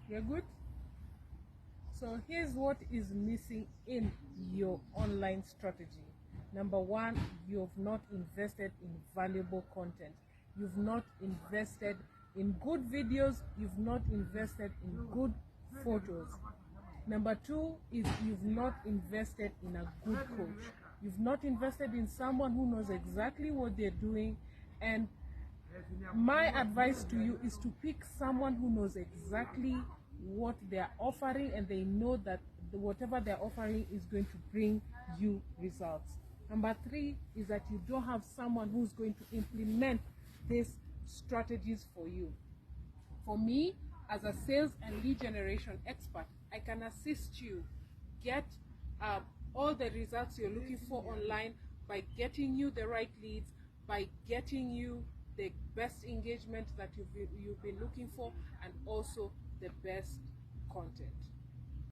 You're good? So here's what is missing in your online strategy. Number one, you've not invested in valuable content. You've not invested in good videos. You've not invested in good photos. Number two is you've not invested in a good coach. You've not invested in someone who knows exactly what they're doing. And my advice to you is to pick someone who knows exactly what they're offering, and they know that whatever they're offering is going to bring you results. Number three is that you don't have someone who's going to implement these strategies for you. For me, as a sales and lead generation expert, I can assist you get all the results you're looking for online by getting you the right leads, by getting you the best engagement that you've been looking for, and also the best content.